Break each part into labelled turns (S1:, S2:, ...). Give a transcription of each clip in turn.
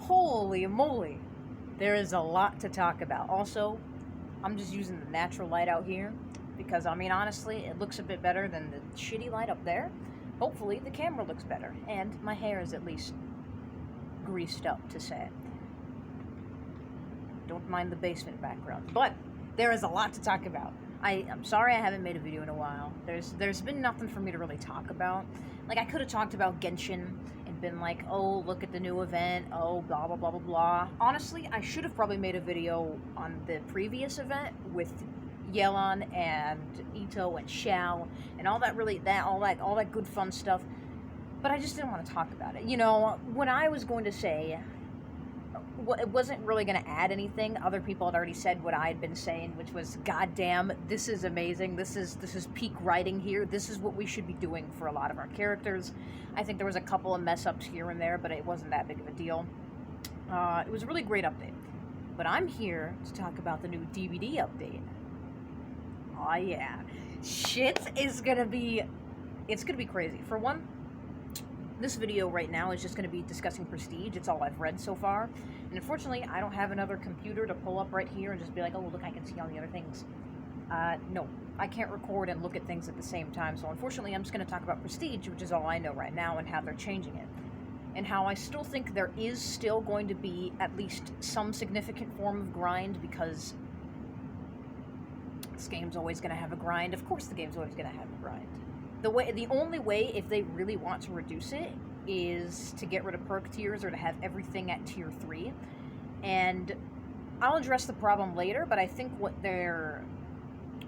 S1: Holy moly, there is a lot to talk about. Also, I'm just using the natural light out here because, I mean, honestly, it looks a bit better than the shitty light up there. Hopefully, the camera looks better, and my hair is at least greased up, to say. Don't mind the basement background. But there is a lot to talk about. I'm sorry I haven't made a video in a while. There's been nothing for me to really talk about. Like, I could have talked about Genshin and been like, oh, look at the new event, oh, blah, blah, blah, blah, blah. Honestly, I should have probably made a video on the previous event with Yelan and Ito and Xiao and all that good fun stuff. But I just didn't want to talk about it. You know, when I was going to say, it wasn't really going to add anything. Other people had already said what I had been saying, which was, goddamn, this is amazing. This is peak writing here. This is what we should be doing for a lot of our characters. I think there was a couple of mess ups here and there, but it wasn't that big of a deal. It was a really great update. But I'm here to talk about the new DVD update. Oh yeah, shit is gonna be, it's gonna be crazy. For one, this video right now is just going to be discussing Prestige. It's all I've read so far. And unfortunately, I don't have another computer to pull up right here and just be like, oh, look, I can see all the other things. No, I can't record and look at things at the same time. So unfortunately, I'm just going to talk about Prestige, which is all I know right now, and how they're changing it. And how I still think there is still going to be at least some significant form of grind, because this game's always going to have a grind. Of course the game's always going to have a grind. The only way, if they really want to reduce it, is to get rid of perk tiers or to have everything at tier 3. And I'll address the problem later, but I think what they're,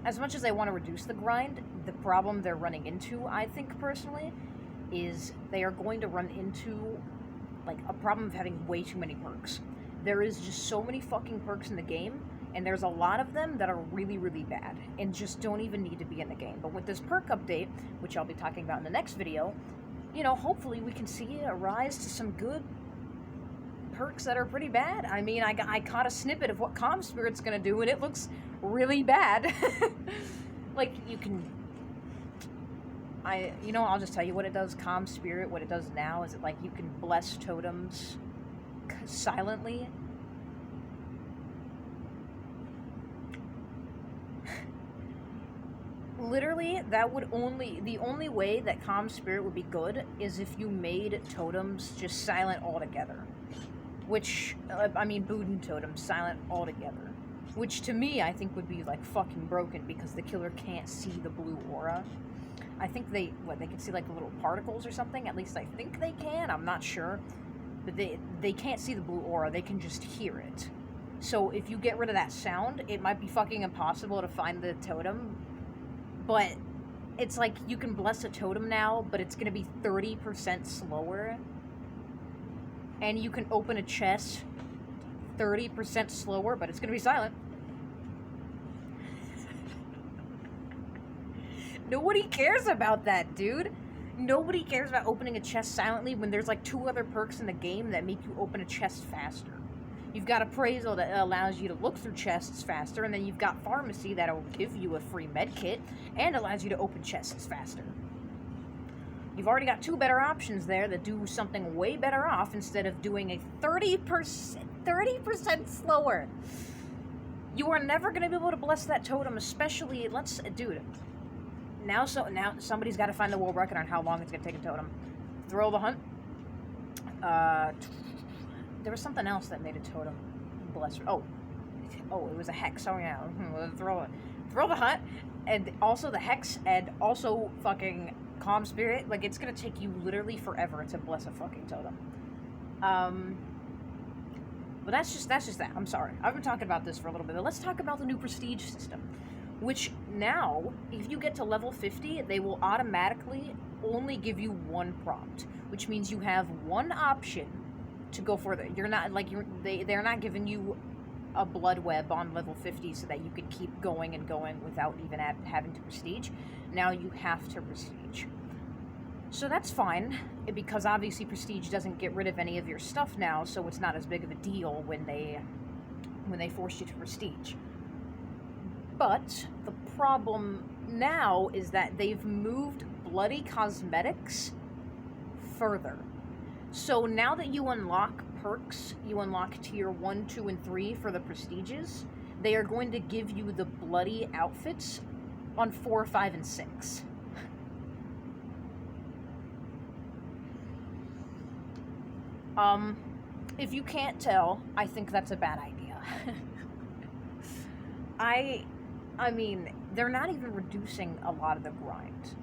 S1: as much as they want to reduce the grind, the problem they're running into, I think personally, is they are going to run into, like, a problem of having way too many perks. There is just so many fucking perks in the game, and there's a lot of them that are really, really bad, and just don't even need to be in the game. But with this perk update, which I'll be talking about in the next video, you know, hopefully we can see a rise to some good perks that are pretty bad. I mean, I caught a snippet of what Calm Spirit's gonna do, and it looks really bad. Like, you can... I'll just tell you what it does. Calm Spirit, what it does now is you can bless totems silently. Literally, the only way that Calm Spirit would be good is if you made totems just silent altogether. Which, Boudin totems silent altogether. Which, to me, I think would be, fucking broken, because the killer can't see the blue aura. I think they can see, the little particles or something? At least I think they can, I'm not sure. But they can't see the blue aura, they can just hear it. So if you get rid of that sound, it might be fucking impossible to find the totem. But it's like, you can bless a totem now, but it's going to be 30% slower. And you can open a chest 30% slower, but it's going to be silent. Nobody cares about that, dude. Nobody cares about opening a chest silently when there's 2 other perks in the game that make you open a chest faster. You've got Appraisal that allows you to look through chests faster, and then you've got Pharmacy that'll give you a free med kit and allows you to open chests faster. You've already got 2 better options there that do something way better off instead of doing a 30% slower. You are never going to be able to bless that totem, especially, dude, now somebody's got to find the world record on how long it's going to take a totem. Thrill of the Hunt. There was something else that made a totem bless her. Oh, it was a hex. Oh yeah, throw the Hunt, and also the hex, and also fucking Calm Spirit. It's gonna take you literally forever to bless a fucking totem. But that's just that. I'm sorry. I've been talking about this for a little bit. But let's talk about the new Prestige system, which now, if you get to level 50, they will automatically only give you 1 prompt, which means you have 1 option to go further. You're not they're not giving you a blood web on level 50 so that you could keep going and going without even having to Prestige. Now you have to Prestige. So that's fine, because obviously Prestige doesn't get rid of any of your stuff now, so it's not as big of a deal when they force you to Prestige. But the problem now is that they've moved bloody cosmetics further. So now that you unlock perks, you unlock tier 1, 2, and 3 for the prestiges, they are going to give you the bloody outfits on 4, 5, and 6. If you can't tell, I think that's a bad idea. I mean, they're not even reducing a lot of the grind.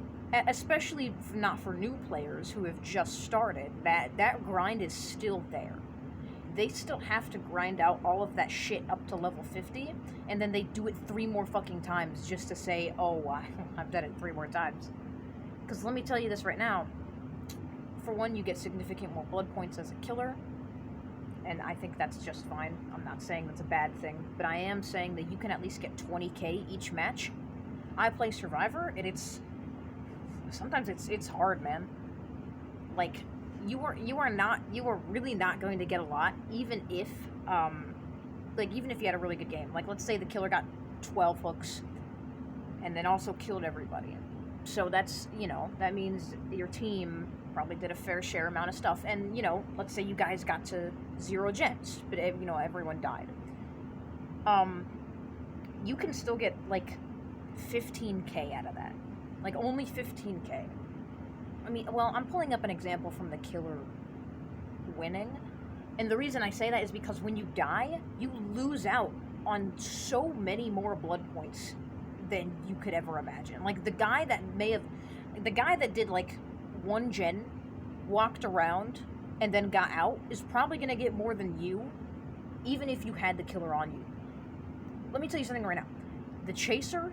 S1: Especially not for new players who have just started. That grind is still there. They still have to grind out all of that shit up to level 50, and then they do it 3 more fucking times just to say, oh, I've done it 3 more times. Because let me tell you this right now. For one, you get significant more blood points as a killer, and I think that's just fine. I'm not saying that's a bad thing, but I am saying that you can at least get 20k each match. I play Survivor, and sometimes it's hard, man. Like, you are really not going to get a lot, even if even if you had a really good game. Like, let's say the killer got 12 hooks, and then also killed everybody. So that's, that means your team probably did a fair share amount of stuff, and, let's say you guys got to 0 gens, but, everyone died. You can still get, like, 15k out of that. Like, only 15k. I mean, well, I'm pulling up an example from the killer winning, and the reason I say that is because when you die, you lose out on so many more blood points than you could ever imagine. Like, the guy that did, like, 1 gen, walked around, and then got out is probably going to get more than you, even if you had the killer on you. Let me tell you something right now. The chaser,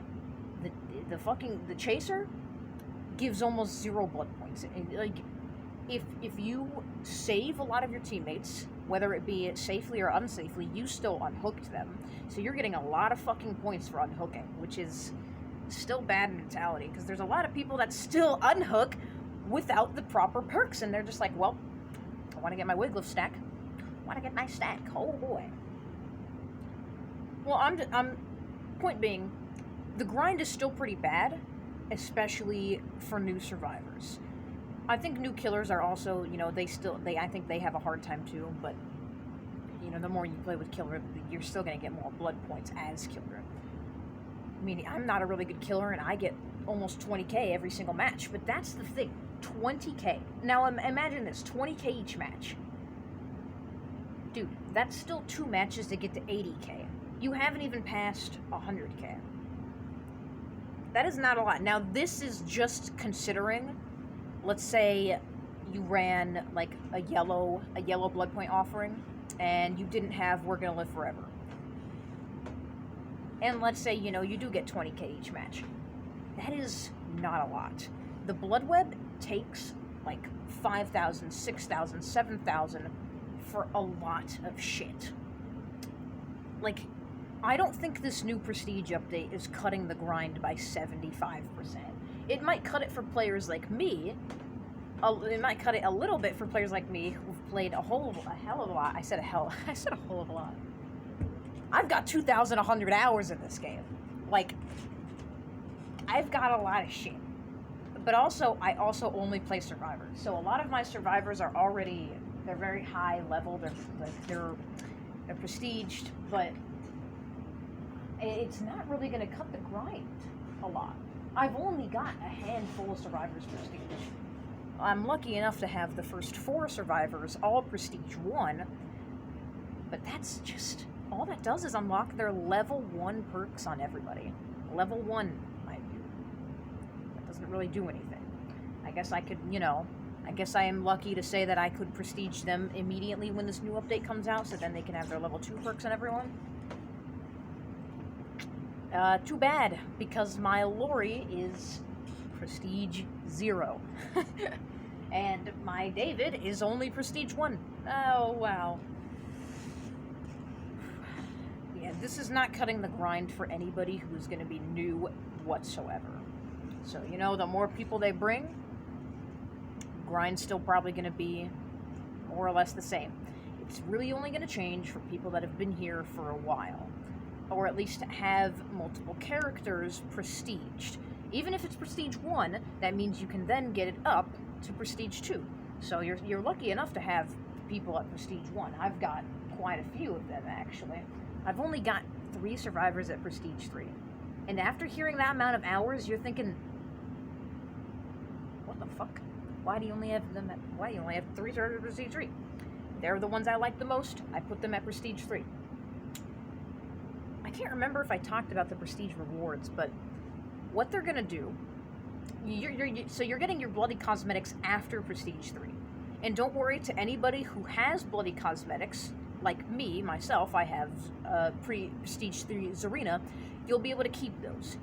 S1: the chaser gives almost 0 blood points. Like, if you save a lot of your teammates, whether it be safely or unsafely, you still unhooked them. So you're getting a lot of fucking points for unhooking, which is still bad mentality, because there's a lot of people that still unhook without the proper perks, and they're just like, well, I want to get my Wiglif stack. I want to get my stack. Oh boy. Well, I'm point being, the grind is still pretty bad, especially for new survivors. I think new killers are also, I think they have a hard time too, but, the more you play with killer, you're still going to get more blood points as killer. I mean, I'm not a really good killer, and I get almost 20k every single match, but that's the thing, 20k. Now, imagine this, 20k each match. Dude, that's still 2 matches to get to 80k. You haven't even passed 100k. That is not a lot. Now, this is just considering, let's say you ran, like, a yellow blood point offering, and you didn't have We're Gonna Live Forever. And let's say, you do get 20k each match. That is not a lot. The Blood Web takes, like, 5,000, 6,000, 7,000 for a lot of shit. Like, I don't think this new Prestige update is cutting the grind by 75%. It might cut it for players like me. It might cut it a little bit for players like me who've played a hell of a lot. I said a whole of a lot. I've got 2,100 hours in this game. Like, I've got a lot of shit. But also, I also only play Survivors. So a lot of my Survivors are already, they're very high level. They're prestiged, but it's not really going to cut the grind a lot. I've only got a handful of Survivors prestige. I'm lucky enough to have the first 4 Survivors all prestige 1, but that's just, all that does is unlock their level 1 perks on everybody. Level 1, mind you. That doesn't really do anything. I guess I could, I guess I am lucky to say that I could prestige them immediately when this new update comes out, so then they can have their level 2 perks on everyone. Too bad, because my Lori is prestige 0. And my David is only prestige 1. Oh, wow. Yeah, this is not cutting the grind for anybody who's going to be new whatsoever. So, the more people they bring, grind's still probably going to be more or less the same. It's really only going to change for people that have been here for a while, or at least have multiple characters prestiged. Even if it's prestige 1, that means you can then get it up to prestige 2. So you're lucky enough to have people at Prestige 1. I've got quite a few of them, actually. I've only got 3 survivors at Prestige 3. And after hearing that amount of hours, you're thinking, what the fuck? Why do you only have 3 survivors at Prestige 3? They're the ones I like the most. I put them at Prestige 3. I can't remember if I talked about the Prestige rewards, but what they're gonna do, so you're getting your Bloody Cosmetics after Prestige 3. And don't worry, to anybody who has Bloody Cosmetics, like me, myself, I have Prestige 3 Zarina, you'll be able to keep those.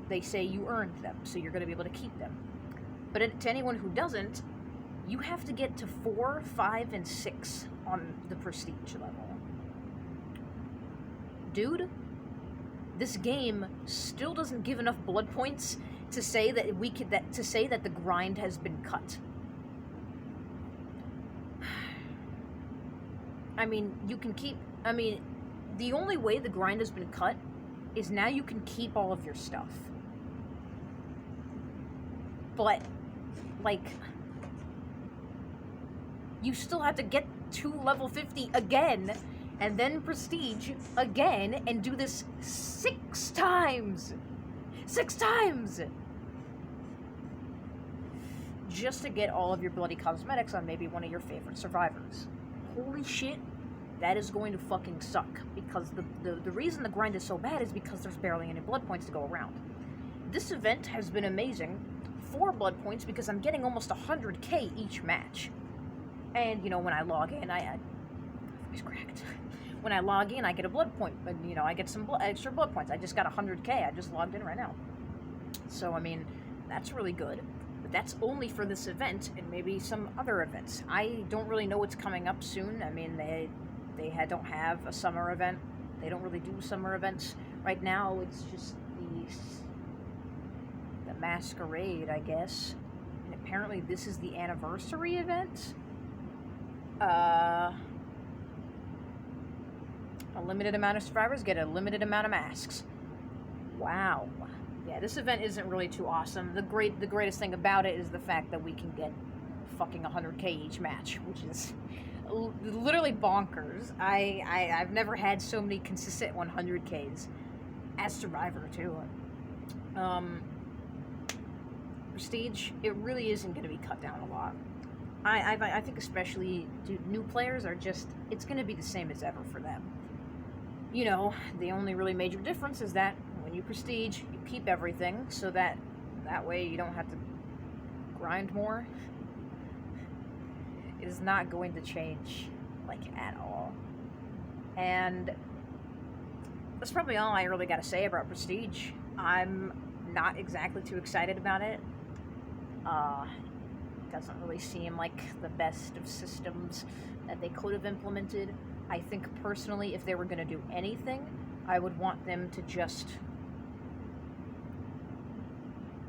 S1: They say you earned them, so you're going to be able to keep them. But to anyone who doesn't, you have to get to 4, 5, and 6 on the Prestige level. Dude, this game still doesn't give enough blood points to say that the grind has been cut. I mean, the only way the grind has been cut is now you can keep all of your stuff. But, like, you still have to get to level 50 again, and then Prestige again, and do this 6 times! 6 times! Just to get all of your Bloody Cosmetics on maybe one of your favorite survivors. Holy shit, that is going to fucking suck, because the reason the grind is so bad is because there's barely any blood points to go around. This event has been amazing for blood points because I'm getting almost 100k each match. And, you know, when I log in, my voice cracked. When I log in, I get a blood point, but, you know, I get some extra blood points. I just got 100k, I just logged in right now. So, I mean, that's really good. That's only for this event and maybe some other events. I don't really know what's coming up soon. I mean, they don't have a summer event. They don't really do summer events. Right now, it's just the Masquerade, I guess. And apparently this is the anniversary event. A limited amount of survivors get a limited amount of masks. Wow. Yeah, this event isn't really too awesome. The greatest thing about it is the fact that we can get fucking 100k each match, which is literally bonkers. I've never had so many consistent 100ks as Survivor too. Prestige, it really isn't going to be cut down a lot. I think especially new players are just, it's going to be the same as ever for them. You know, the only really major difference is that when you Prestige, you keep everything, so that way you don't have to grind more. It is not going to change, like, at all. And that's probably all I really got to say about Prestige. I'm not exactly too excited about it. Doesn't really seem like the best of systems that they could have implemented. I think personally, if they were going to do anything, I would want them to just,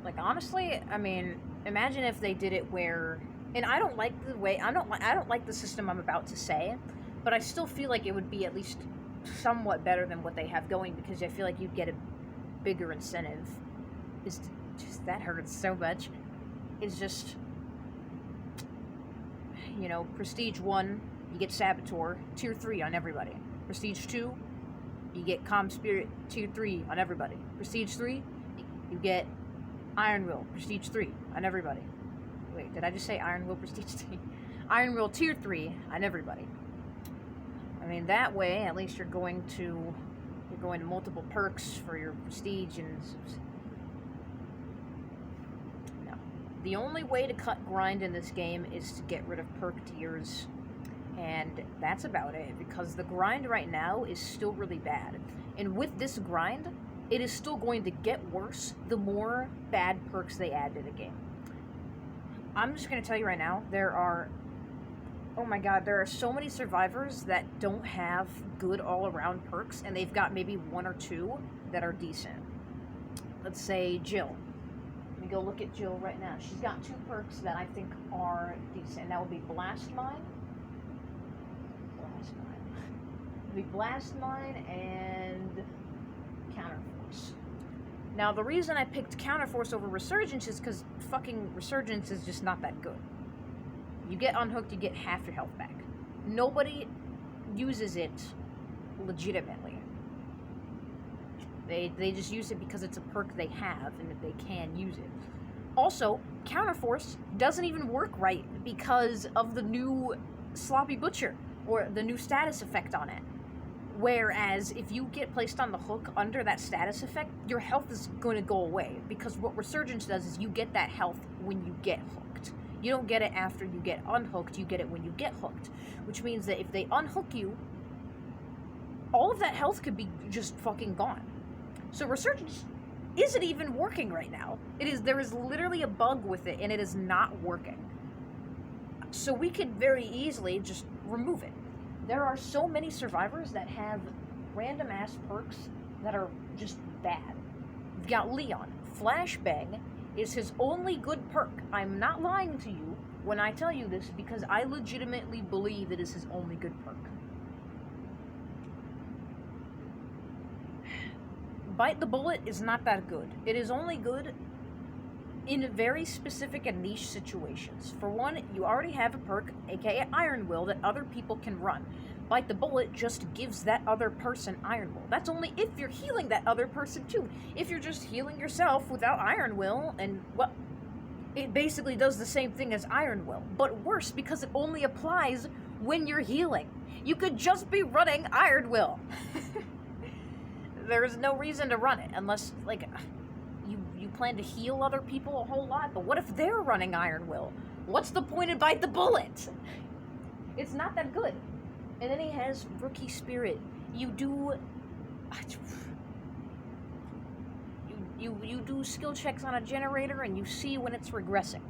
S1: like, honestly, I mean, imagine if they did it where, and I don't like the system I'm about to say, but I still feel like it would be at least somewhat better than what they have going, because I feel like you'd get a bigger incentive. That hurts so much. It's just, you know, Prestige 1, you get Saboteur, Tier 3 on everybody. Prestige 2, you get Calm Spirit, Tier 3 on everybody. Prestige 3, you get Iron Will, Prestige 3 on everybody. Wait, did I just say Iron Will, Prestige 3? Iron Will, Tier 3 on everybody. I mean, that way, at least you're going to multiple perks for your Prestige and... The only way to cut grind in this game is to get rid of perk tiers, and that's about it, because the grind right now is still really bad. And with this grind, it is still going to get worse the more bad perks they add to the game. I'm just going to tell you right now, oh my god, there are so many survivors that don't have good all-around perks, and they've got maybe 1 or 2 that are decent. Let's say Jill. Let me go look at Jill right now. She's got 2 perks that I think are decent. That would be Blast Mine. It would be Blast Mine and Counterforce. Now, the reason I picked Counterforce over Resurgence is because fucking Resurgence is just not that good. You get unhooked, you get half your health back. Nobody uses it legitimately. They just use it because it's a perk they have and that they can use it. Also, Counterforce doesn't even work right because of the new Sloppy Butcher, or the new status effect on it. Whereas if you get placed on the hook under that status effect, your health is going to go away, because what Resurgence does is you get that health when you get hooked. You don't get it after you get unhooked, you get it when you get hooked. Which means that if they unhook you, all of that health could be just fucking gone. So Resurgence isn't even working right now. There is literally a bug with it, and it is not working. So we could very easily just remove it. There are so many survivors that have random ass perks that are just bad. You've got Leon. Flashbang is his only good perk. I'm not lying to you when I tell you this, because I legitimately believe it is his only good perk. Bite the Bullet is not that good. It is only good in very specific and niche situations. For one, you already have a perk, aka Iron Will, that other people can run. Bite the Bullet just gives that other person Iron Will. That's only if you're healing that other person too. If you're just healing yourself without Iron Will, and, well, it basically does the same thing as Iron Will, but worse, because it only applies when you're healing. You could just be running Iron Will. There is no reason to run it, unless, like, you plan to heal other people a whole lot, but what if they're running Iron Will? What's the point of Bite the Bullet? It's not that good. And then he has Rookie Spirit. You do skill checks on a generator, and you see when it's regressing.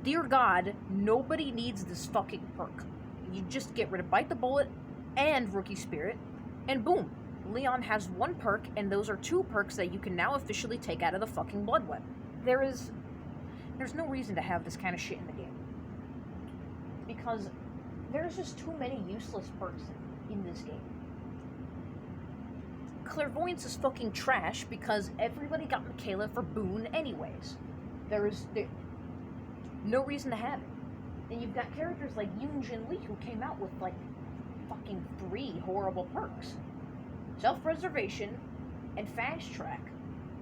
S1: Dear God, nobody needs this fucking perk. You just get rid of Bite the Bullet and Rookie Spirit, and boom, Leon has one perk, and those are two perks that you can now officially take out of the fucking Blood Web. There's no reason to have this kind of shit in the game, because there's just too many useless perks in this game. Clairvoyance is fucking trash because everybody got Michaela for boon anyways. There's no reason to have it. And you've got characters like Yoon Jin Lee who came out with like fucking 3 horrible perks. Self-preservation and fast track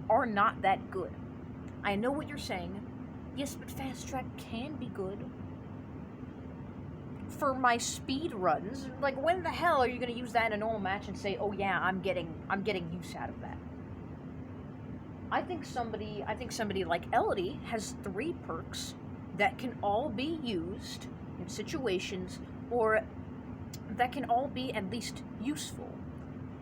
S1: are not that good. I know what you're saying. Yes, but fast track can be good. For my speed runs, like, when the hell are you going to use that in a normal match and say, "Oh yeah, I'm getting use out of that"? I think somebody like Elodie has 3 perks that can all be used in situations, or that can all be at least useful.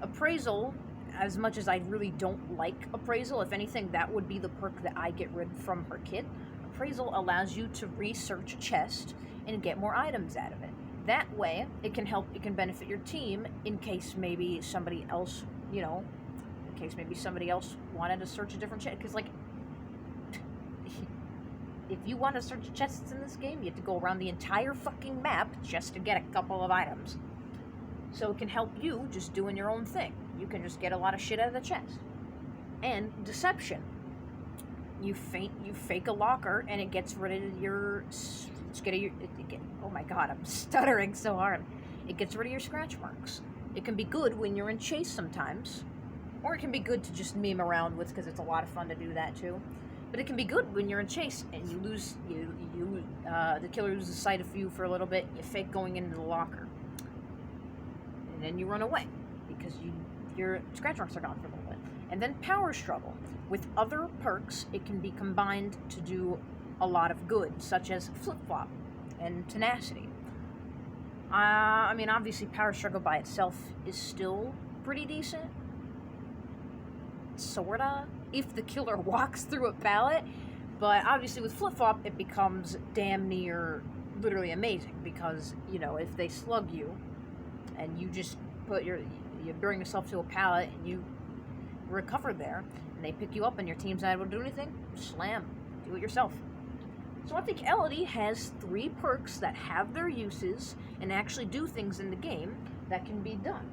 S1: Appraisal, as much as I really don't like Appraisal, if anything, that would be the perk that I get rid from her kit. Appraisal allows you to research a chest and get more items out of it. That way, it can benefit your team in case maybe somebody else, wanted to search a different chest. Because, like, if you want to search chests in this game, you have to go around the entire fucking map just to get a couple of items. So it can help you just doing your own thing. You can just get a lot of shit out of the chest. And deception. You fake a locker, and it gets rid of your... oh my god, I'm stuttering so hard. It gets rid of your scratch marks. It can be good when you're in chase sometimes. Or it can be good to just meme around with, because it's a lot of fun to do that too. But it can be good when you're in chase and you lose, the killer loses sight of you for a little bit, you fake going into the locker. And then you run away, because your scratch marks are gone for a little bit. And then Power Struggle. With other perks, it can be combined to do a lot of good, such as Flip Flop and Tenacity. I mean, obviously Power Struggle by itself is still pretty decent. Sorta. If the killer walks through a pallet, but obviously with Flip Flop it becomes damn near literally amazing, because, if they slug you and you just you bring yourself to a pallet and you recover there, and they pick you up and your team's not able to do anything, slam, do it yourself. So I think Elodie has 3 perks that have their uses and actually do things in the game that can be done.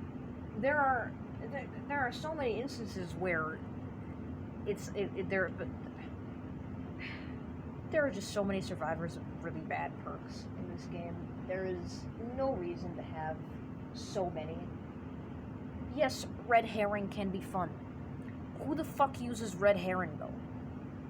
S1: There are so many instances where There are just so many survivors of really bad perks in this game. There is no reason to have so many. Yes, red herring can be fun. Who the fuck uses red herring, though?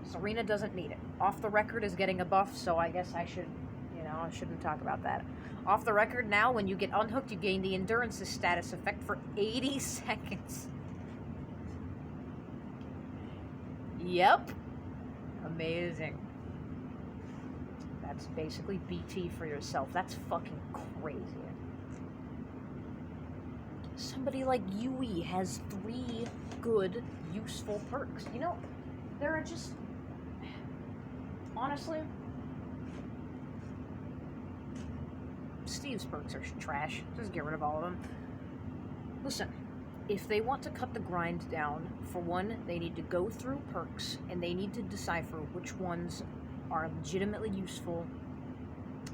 S1: Serena doesn't need it. Off the record is getting a buff, so I guess I shouldn't talk about that. Off the record now, when you get unhooked, you gain the endurance status effect for 80 seconds. Yep. Amazing. That's basically BT for yourself. That's fucking crazy. Somebody like Yui has 3 good, useful perks. You know, there are just... Honestly... Steve's perks are trash. Just get rid of all of them. Listen, if they want to cut the grind down, for one, they need to go through perks, and they need to decipher which ones are legitimately useful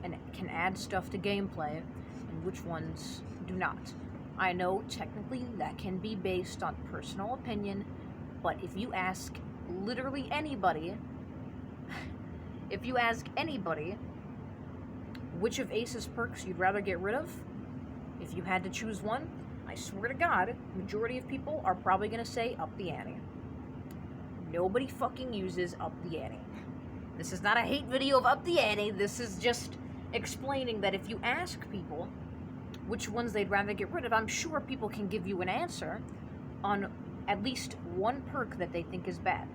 S1: and can add stuff to gameplay, and which ones do not. I know, technically, that can be based on personal opinion, but if you ask literally anybody, which of Ace's perks you'd rather get rid of, if you had to choose one, I swear to God, majority of people are probably going to say up the ante. Nobody fucking uses up the ante. This is not a hate video of up the ante, this is just explaining that if you ask people which ones they'd rather get rid of, I'm sure people can give you an answer on at least one perk that they think is bad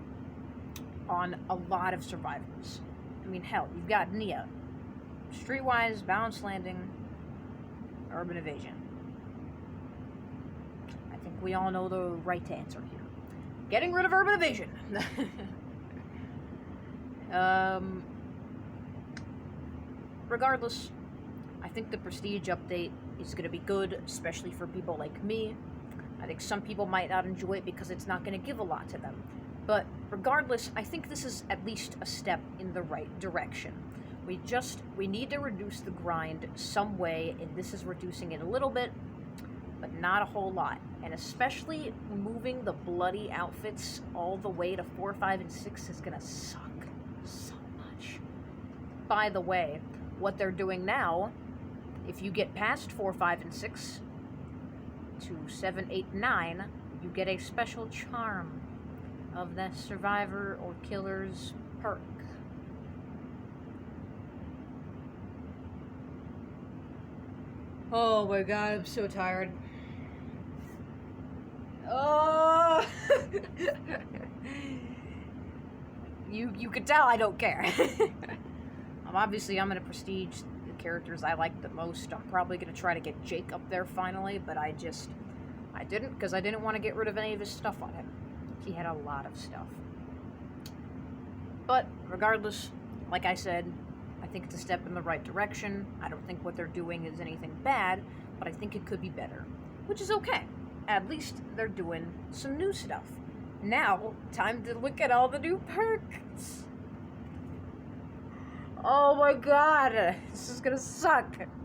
S1: on a lot of survivors. I mean, hell, you've got Nia, Streetwise, Balance Landing, Urban Evasion. I think we all know the right answer here. Getting rid of Urban Evasion. Regardless, I think the Prestige update is going to be good, especially for people like me. I think some people might not enjoy it because it's not going to give a lot to them. But regardless, I think this is at least a step in the right direction. We need to reduce the grind some way, and this is reducing it a little bit, but not a whole lot. And especially moving the bloody outfits all the way to 4, 5, and 6 is going to suck so much. By the way, what they're doing now, if you get past 4, 5, and 6 to 7, 8, 9, you get a special charm of that survivor or killer's perk. Oh my god, I'm so tired. Oh! You can tell I don't care. I'm gonna prestige the characters I like the most. I'm probably gonna try to get Jake up there finally, but I didn't, because I didn't want to get rid of any of his stuff on him. He had a lot of stuff. But regardless, like I said, I think it's a step in the right direction. I don't think what they're doing is anything bad, but I think it could be better, which is okay. At least they're doing some new stuff. Now, time to look at all the new perks. Oh my god, this is gonna suck.